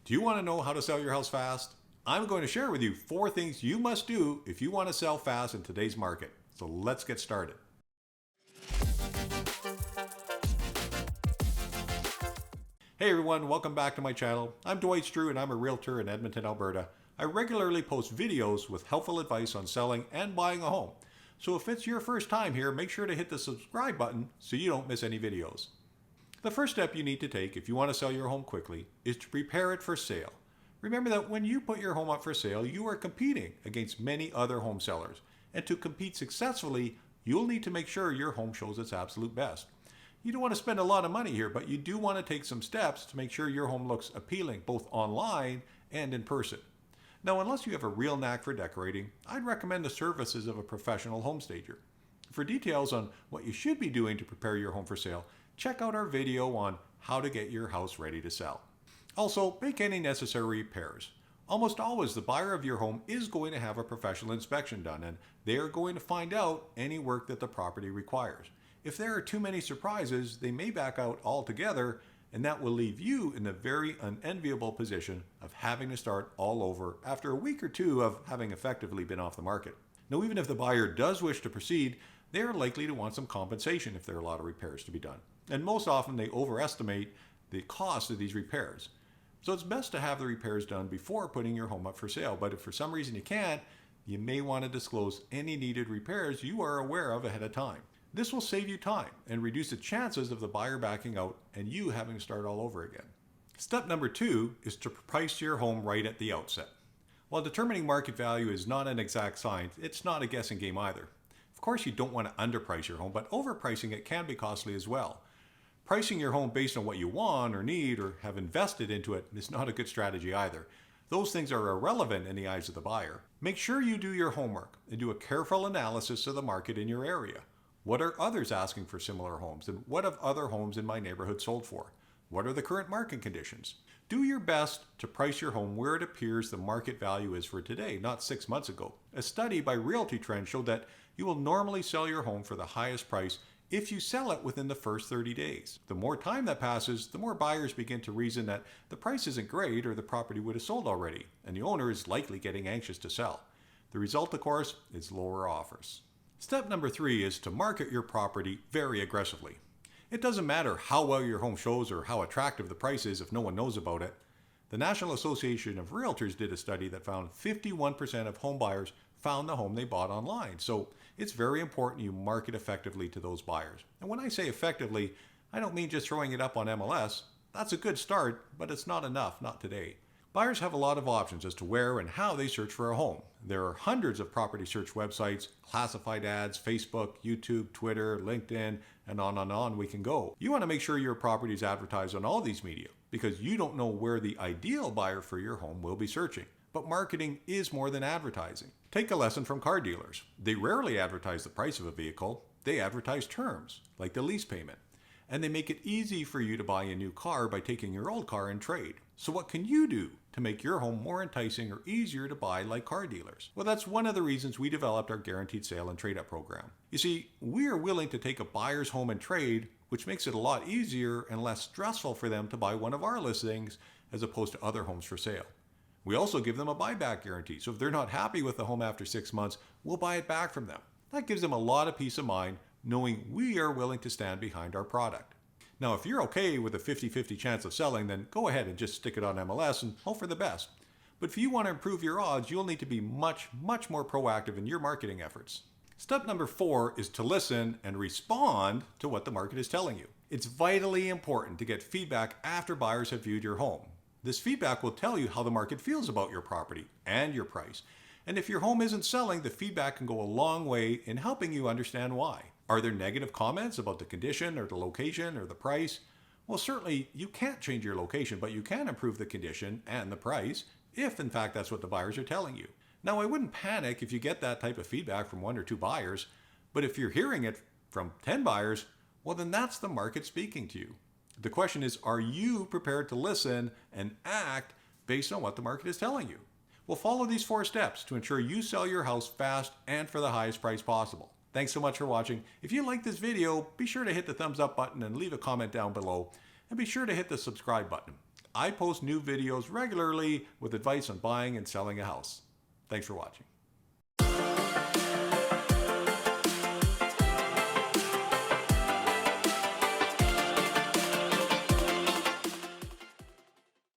Do you want to know how to sell your house fast? I'm going to share with you 4 things you must do if you want to sell fast in today's market. So let's get started. Hey everyone, welcome back to my channel. I'm Dwight Streu and I'm a realtor in Edmonton, Alberta. I regularly post videos with helpful advice on selling and buying a home. So if it's your first time here, make sure to hit the subscribe button so you don't miss any videos. The first step you need to take if you want to sell your home quickly is to prepare it for sale. Remember that when you put your home up for sale, you are competing against many other home sellers. And to compete successfully, you'll need to make sure your home shows its absolute best. You don't want to spend a lot of money here, but you do want to take some steps to make sure your home looks appealing both online and in person. Now, unless you have a real knack for decorating, I'd recommend the services of a professional home stager. For details on what you should be doing to prepare your home for sale, check out our video on how to get your house ready to sell. Also, make any necessary repairs. Almost always the buyer of your home is going to have a professional inspection done, and they are going to find out any work that the property requires. If there are too many surprises, they may back out altogether, and that will leave you in the very unenviable position of having to start all over after a week or two of having effectively been off the market. Now, even if the buyer does wish to proceed, they are likely to want some compensation if there are a lot of repairs to be done. And most often they overestimate the cost of these repairs. So it's best to have the repairs done before putting your home up for sale. But if for some reason you can't, you may want to disclose any needed repairs you are aware of ahead of time. This will save you time and reduce the chances of the buyer backing out and you having to start all over again. Step number 2 is to price your home right at the outset. While determining market value is not an exact science, it's not a guessing game either. Of course, you don't want to underprice your home, but overpricing it can be costly as well. Pricing your home based on what you want or need or have invested into it is not a good strategy either. Those things are irrelevant in the eyes of the buyer. Make sure you do your homework and do a careful analysis of the market in your area. What are others asking for similar homes, and what have other homes in my neighborhood sold for? What are the current market conditions? Do your best to price your home where it appears the market value is for today, not 6 months ago. A study by Realty Trends showed that you will normally sell your home for the highest price if you sell it within the first 30 days. The more time that passes, the more buyers begin to reason that the price isn't great or the property would have sold already, and the owner is likely getting anxious to sell. The result, of course, is lower offers. Step number 3 is to market your property very aggressively. It doesn't matter how well your home shows or how attractive the price is if no one knows about it. The National Association of Realtors did a study that found 51% of home buyers found the home they bought online. So it's very important you market effectively to those buyers. And when I say effectively, I don't mean just throwing it up on MLS. That's a good start, but it's not enough, not today. Buyers have a lot of options as to where and how they search for a home. There are hundreds of property search websites, classified ads, Facebook, YouTube, Twitter, LinkedIn, and on we can go. You want to make sure your property is advertised on all these media because you don't know where the ideal buyer for your home will be searching. But marketing is more than advertising. Take a lesson from car dealers. They rarely advertise the price of a vehicle. They advertise terms, like the lease payment. And they make it easy for you to buy a new car by taking your old car in trade. So what can you do to make your home more enticing or easier to buy like car dealers? Well, that's one of the reasons we developed our Guaranteed Sale and Trade Up program. You see, we are willing to take a buyer's home and trade, which makes it a lot easier and less stressful for them to buy one of our listings as opposed to other homes for sale. We also give them a buyback guarantee, so if they're not happy with the home after 6 months, we'll buy it back from them. That gives them a lot of peace of mind knowing we are willing to stand behind our product. Now, if you're okay with a 50-50 chance of selling, then go ahead and just stick it on MLS and hope for the best. But if you want to improve your odds, you'll need to be much more proactive in your marketing efforts. Step number 4 is to listen and respond to what the market is telling you. It's vitally important to get feedback after buyers have viewed your home. This feedback will tell you how the market feels about your property and your price. And if your home isn't selling, the feedback can go a long way in helping you understand why. Are there negative comments about the condition or the location or the price? Well, certainly you can't change your location, but you can improve the condition and the price if in fact that's what the buyers are telling you. Now, I wouldn't panic if you get that type of feedback from 1 or 2 buyers, but if you're hearing it from 10 buyers, well, then that's the market speaking to you. The question is, are you prepared to listen and act based on what the market is telling you? Well, follow these 4 steps to ensure you sell your house fast and for the highest price possible. Thanks so much for watching. If you like this video, be sure to hit the thumbs up button and leave a comment down below. And be sure to hit the subscribe button. I post new videos regularly with advice on buying and selling a house. Thanks for watching.